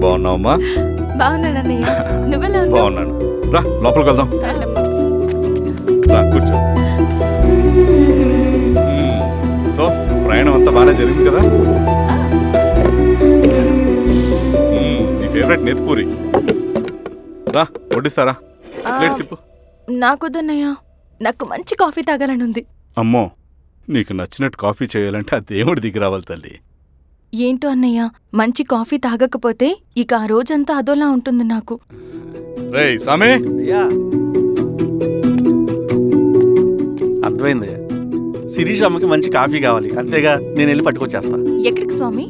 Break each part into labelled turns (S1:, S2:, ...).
S1: బాగున్నావమ్మా?
S2: బాగున్నాను అన్నయ్య. నువ్వెలా ఉన్నావు?
S1: బాగున్నాను. రా లోపలికి వెళ్దాం. రా కూర్చో. సో ప్రయాణం అంతా బాగానే జరిగింది కదా? నీ ఫేవరెట్ నెత్తిపూరి. రా వడ్డిస్తారా? ప్లేట్ తిప్పు.
S2: నాకొద్దన్నయ్య, నాకు మంచి కాఫీ తాగాలని ఉంది.
S1: అమ్మో, నీకు నచ్చినట్టు కాఫీ చేయాలంటే ఆ దేవుడి దిగి రావాలి తల్లి.
S2: ఏంటో అన్నయ్య, మంచి కాఫీ తాగకపోతే ఇక ఆ రోజంతా అదోలా ఉంటుంది నాకు.
S1: రేయ్ సామే,
S3: అర్థమైంది. శిరీష్ అమ్మకి మంచి కాఫీ కావాలి, అంతేగా నేను వెళ్ళి పట్టుకొచ్చేస్తా.
S2: ఎక్కడికి స్వామి?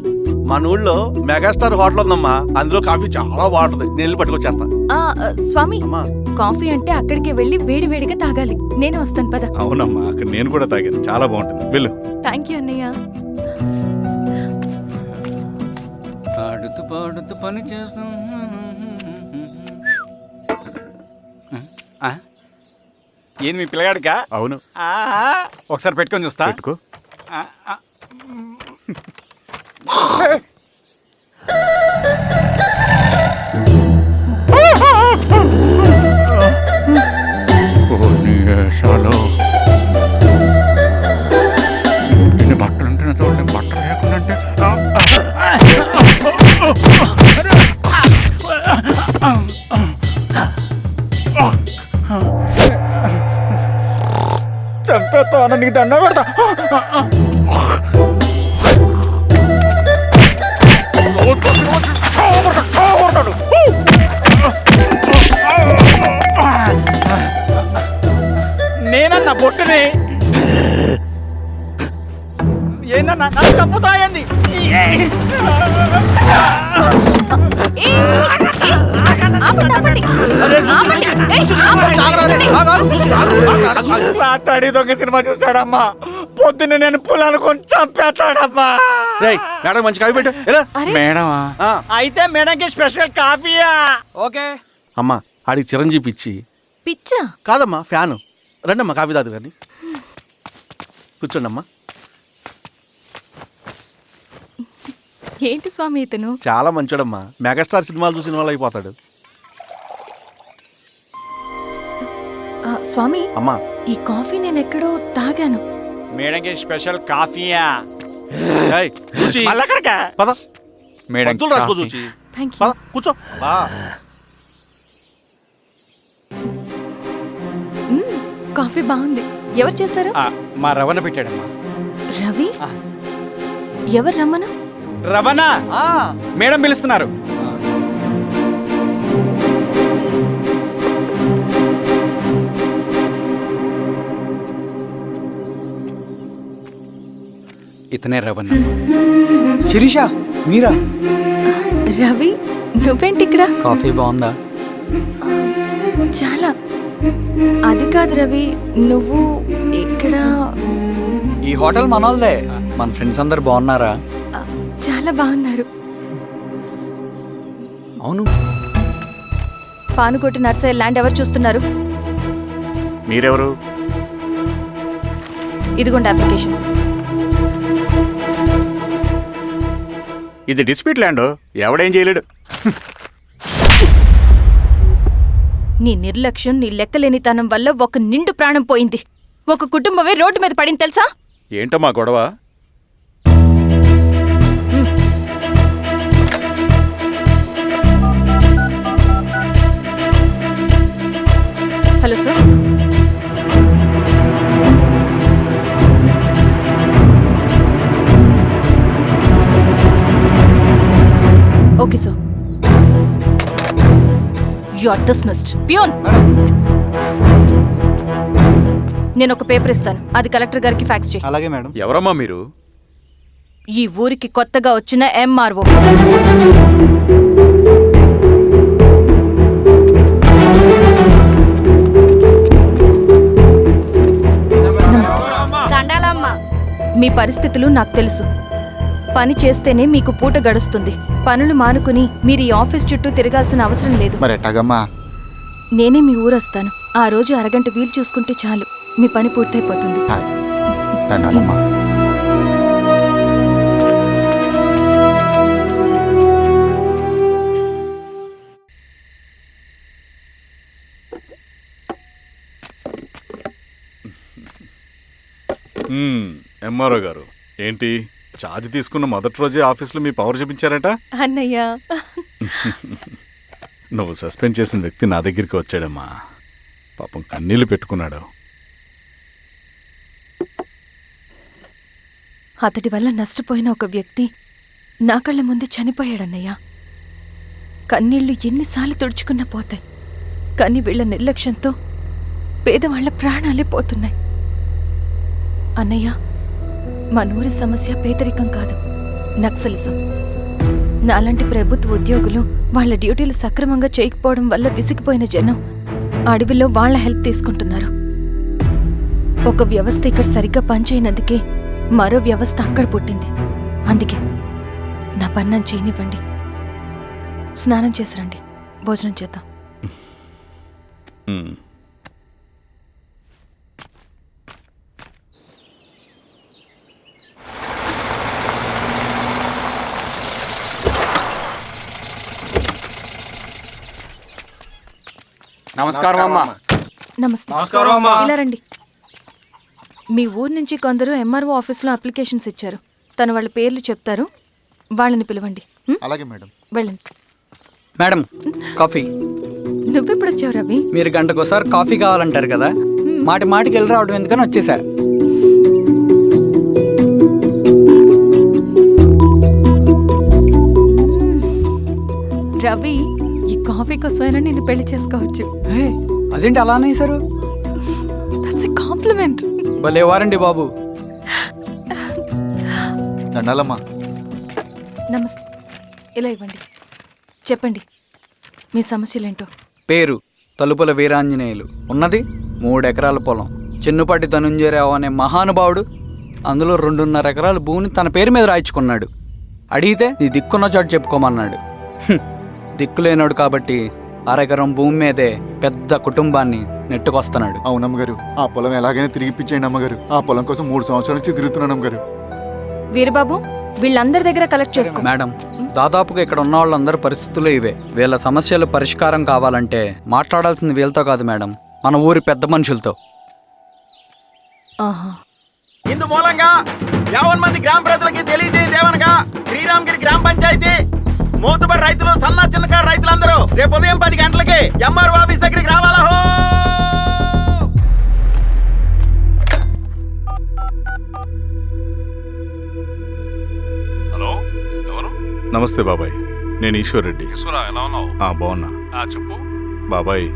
S3: మన ఊళ్ళో మెగాస్టార్ హోటల్ ఉందమ్మా, అందులో కాఫీ చాలా బాగుంటుంది, నేను వెళ్ళి పట్టుకొచ్చేస్తా.
S2: స్వామి,
S3: అమ్మా
S2: కాఫీ అంటే అక్కడికి వెళ్ళి వేడి వేడిగా తాగాలి. నేను వస్తాను పద.
S1: అవునమ్మా, అక్కడ నేను కూడా తాగాను, చాలా బాగుంటుంది. వెళ్ళు.
S2: థ్యాంక్ యూ అన్నయ్య.
S4: ఆడుతూ పాడుతూ పని చేస్తాం. ఏంది మీ పిల్లగాడికా?
S1: అవును.
S4: ఒకసారి పెట్టుకొని చూస్తా.
S1: పెట్టుకో.
S4: ఇన్ని బట్టలు ఉంటే చూడండి, బట్టలు లేకుండా చంపేస్తా, నీకు దండ పెడతా. నేనన్నా బొట్టుని ఏందన్నా నన్ను చంపుతాయంది. రాత్రి దొంగ సినిమా చూసాడమ్మా, పొద్దున్న నేను పొలాన్ని కొంచెం చంపేస్తాడమ్మా.
S3: మేడం మంచి కాఫీ పెట్టు.
S4: మేడమా? అయితే మేడంకి స్పెషల్ కాఫీయా? ఓకే
S3: అమ్మా, ఆడికి చిరంజీవి పిచ్చి.
S2: పిచ్చా?
S3: కాదమ్మా, ఫ్యాను. రండమ్మా కాఫీ తాదు కానీ. కూర్చోండి అమ్మా.
S2: ఏంటి స్వామి ఇతను?
S3: చాలా మంచోడమ్మా, మెగాస్టార్ సినిమాలు చూసిన వాళ్ళు అయిపోతాడు.
S2: స్వామి,
S3: అమ్మా
S2: ఈ కాఫీ నేను ఎక్కడో తాగాను.
S4: మేడంకి స్పెషల్ కాఫీయా?
S3: పద
S4: మేడం
S3: రాసుకో చూచి.
S2: Thank you.
S3: పద కూర్చో.
S2: కాఫీ బాగుంది. ఎవరు చేశారు?
S4: మా రవణ పెట్టాడమ్మా.
S2: రవి? ఎవరు రమ్మను?
S4: రవణ మేడం పిలుస్తున్నారు. ఇతనే రవణ. శిరీష మీరా?
S2: రవి, నువ్వేంటి ఇక్కడ?
S4: కాఫీ బాగుందా?
S2: చాలా. అది కాదు రవి, నువ్వు ఇక్కడ?
S4: ఈ హోటల్ మనోల్దే. మన ఫ్రెండ్స్ అందరు బాగున్నారా?
S2: చాలా బాగున్నారు.
S4: అవును.
S2: పానుకోటి నర్సయ్య ల్యాండ్ ఎవరు చూస్తున్నారు?
S1: మీరెవరు?
S2: ఇదిగోండి అప్లికేషన్.
S1: ఇది డిస్ప్యూట్ ల్యాండ్, ఎవడేం చేయలేడు.
S2: నీ నిర్లక్ష్యం, నీ లెక్కలేనితనం వల్ల ఒక నిండు ప్రాణం పోయింది. ఒక కుటుంబమే రోడ్డు మీద పడింది తెలుసా?
S1: ఏంటో మా గొడవ?
S2: Hello sir. Okay sir. You are dismissed. Peon, నేను ఒక పేపర్ ఇస్తాను, అది కలెక్టర్ గారికి ఫ్యాక్స్ చేయి.
S3: అలాగే మేడం.
S1: ఎవరమ్మా మీరు?
S2: ఈ ఊరికి కొత్తగా వచ్చిన ఎంఆర్ఓ. మీ పరిస్థితులు నాకు తెలుసు. పని చేస్తేనే మీకు పూట గడుస్తుంది. పనులు మానుకుని మీరు ఈ ఆఫీస్ చుట్టూ తిరగాల్సిన అవసరం లేదు. నేనే మీ ఊరొస్తాను. ఆ రోజు అరగంట వీలు చూసుకుంటే చాలు, మీ పని పూర్తయిపోతుంది.
S1: ఎంఆర్ఓ గారు ఏంటి ఛార్జ్ తీసుకున్న మొదటి రోజే ఆఫీస్లో మీ పవర్ చూపించారట?
S2: అన్నయ్య,
S1: నువ్వు సస్పెండ్ చేసిన వ్యక్తి నా దగ్గరికి వచ్చాడమ్మా. పాపం కన్నీళ్లు పెట్టుకున్నాడు.
S2: అతడి వల్ల నష్టపోయిన ఒక వ్యక్తి నా కళ్ళ ముందు చనిపోయాడన్నయ్య. కన్నీళ్లు ఎన్నిసార్లు తుడుచుకున్నా పోతాయి, కానీ వీళ్ళ నిర్లక్ష్యంతో పేదవాళ్ల ప్రాణాలే పోతున్నాయి. అన్నయ్య, మా నూరి సమస్య పేదరికం కాదు, నక్సలిజం. నాలాంటి ప్రభుత్వ ఉద్యోగులు వాళ్ళ డ్యూటీలు సక్రమంగా చేయకపోవడం వల్ల విసిగిపోయిన జనం అడవిలో వాళ్ల హెల్ప్ తీసుకుంటున్నారు. ఒక వ్యవస్థ ఇక్కడ సరిగ్గా పనిచేయనందుకే మరో వ్యవస్థ అక్కడ పుట్టింది. అందుకే నా పన్నం చేయనివ్వండి. స్నానం చేసి రండి, భోజనం చేద్దాం.
S4: నమస్కారం అమ్మా.
S2: నమస్తే. ఇలా రండి. మీ ఊరు నుంచి కొందరు ఎంఆర్ఓ ఆఫీస్లో అప్లికేషన్స్ ఇచ్చారు. తను వాళ్ళ పేర్లు చెప్తారు, వాళ్ళని పిలవండి.
S5: అలాగే మేడం.
S2: వెళ్ళండి.
S6: Madam, coffee.
S2: నువ్వెప్పుడు వచ్చావు రవి?
S6: మీరు గంటకోసారి కాఫీ కావాలంటారు కదా, మాటి మాటికి వెళ్ళి రావడం ఎందుకని వచ్చేసా.
S2: రవి, ఈ కాఫీ కోసమైనా నేను పెళ్లి చేసుకోవచ్చు.
S6: అదేంటి అలా అనేసారు?
S2: That's a compliment.
S6: భలే వారండి బాబు.
S5: దండాలమ్మా.
S2: నమస్తే. ఇలా ఇవ్వండి. చెప్పండి మీ సమస్యలేంటో.
S6: పేరు తలుపుల వీరాంజనేయులు, ఉన్నది 3 ఎకరాల పొలం. చెన్నుపాటి ధనుంజయరావు అనే మహానుభావుడు అందులో 2.5 ఎకరాల భూమిని తన పేరు మీద రాయించుకున్నాడు. అడిగితే నీ దిక్కున్న చోటు చెప్పుకోమన్నాడు. దిక్కులేనోడు కాబట్టి 1/2 ఎకరం భూమి మీదే పెద్ద కుటుంబాన్ని నెట్టుకొస్తున్నాడు.
S5: అవునమ్మగారు, ఆ పొలం ఎలాగైనా తిరిగి ఇప్పించేయండి అమ్మగారు. ఆ పొలం కోసం 3 సంవత్సరాల నుంచి తిరుగుతున్నాను అమ్మగారు.
S2: వీరబాబు, వీళ్ళందరి దగ్గర కలెక్ట్ చేసుకో.
S6: మేడం, దాదాపుగా ఇక్కడ ఉన్న వాళ్ళందరి పరిస్థితులు ఇవే. వీళ్ళ సమస్యలు పరిష్కారం కావాలంటే మాట్లాడాల్సింది వీళ్ళతో కాదు మేడం, మన ఊరి పెద్ద మనుషులతో.
S3: ఇందు మూలంగా 50 మంది గ్రామ ప్రజలకి తెలియజేయదేవనగా శ్రీరామగిరి గ్రామ పంచాయతీ మోతుబడి రైతులు, సన్న చిన్నకారు రైతులందరూ రేపు ఉదయం 10 గంటలకి ఎంఆర్ఓ ఆఫీస్ దగ్గరికి రావాలా.
S1: హలో, ఎవరు? నమస్తే బాబాయ్, నేను ఈశ్వర్ రెడ్డి.
S7: ఎలా ఉన్నావు?
S1: బాగున్నా.
S7: చెప్పు
S1: బాబాయ్,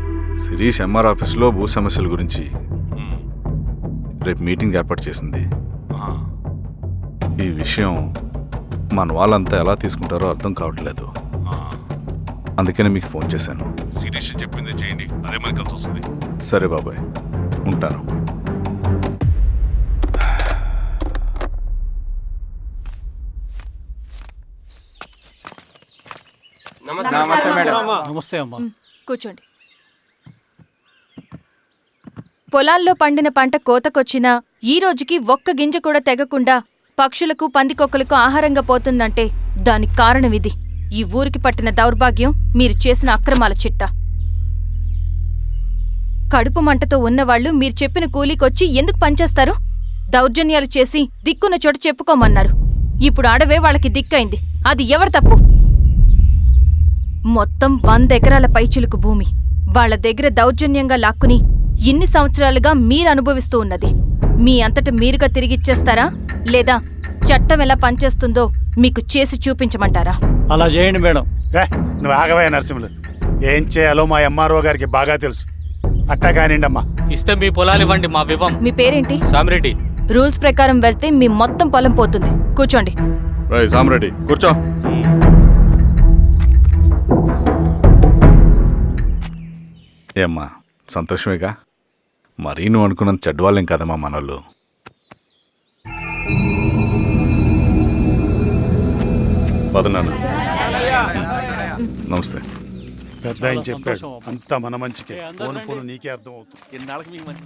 S1: శిరీష్ ఎంఆర్ ఆఫీస్లో భూ సమస్యల గురించి రేపు మీటింగ్ ఏర్పాటు చేసింది. ఈ విషయం మన వాళ్ళంతా ఎలా తీసుకుంటారో అర్థం కావట్లేదు. అందుకనే మీకు ఫోన్ చేశాను.
S7: శిరీష్ చెప్పింది చేయండి, అదే మనకి కలిసి వస్తుంది.
S1: సరే బాబాయ్, ఉంటాను.
S4: నమస్తే మేడం. నమస్తే అమ్మా.
S2: కూర్చోండి. పొలాల్లో పండిన పంట కోతకొచ్చినా ఈ రోజుకి ఒక్క గింజ కూడా తెగకుండా పక్షులకు, పందికొక్కలకు ఆహారంగా పోతుందంటే దానికి కారణం ఇది. ఈ ఊరికి పట్టిన దౌర్భాగ్యం మీరు చేసిన అక్రమాల చిట్టా. కడుపు మంటతో ఉన్నవాళ్లు మీరు చెప్పిన కూలీకొచ్చి ఎందుకు పనిచేస్తారు? దౌర్జన్యాలు చేసి దిక్కున్న చోట చెప్పుకోమన్నారు. ఇప్పుడు అడవే వాళ్ళకి దిక్కైంది. అది ఎవరి తప్పు? మొత్తం 100 ఎకరాల పైచిలుకు భూమి వాళ్ల దగ్గర దౌర్జన్యంగా లాక్కుని ఇన్ని సంవత్సరాలుగా మీరు అనుభవిస్తూ ఉన్నది. మీ అంతట మీరుగా తిరిగిచ్చేస్తారా, లేదా చట్టం ఎలా పనిచేస్తుందో మీకు చేసి చూపించమంటారా?
S4: అలా చేయండి మేడం. నువ్వు ఆగవయ్య నరసింహులు. ఏం చేయాలో మా ఎంఆర్ఓ గారికి బాగా తెలుసు. అట్టా కానివ్వండి అమ్మా.
S8: ఇస్తే మీ పొలాలు ఇవ్వండి, మా వివం.
S2: మీ పేరేంటి?
S8: సామిరెడ్డి.
S2: రూల్స్ ప్రకారం వెళ్తే మీ మొత్తం పొలం పోతుంది. కూర్చోండి.
S1: సామిరెడ్డి కూర్చో. ఏమ్మా, సంతోషమేగా? మరీ నువ్వు అనుకున్నంత చెడ్డవాళ్ళేం కదమ్మా మనోళ్ళు. పదనాన్న. నమస్తే.
S4: పెద్ద ఆయన చెప్పాడు, అంతా మన మంచికే. పోను నీకే అర్థం అవుతుంది.
S3: ఎన్నాళ్ళకి మీకు మంచి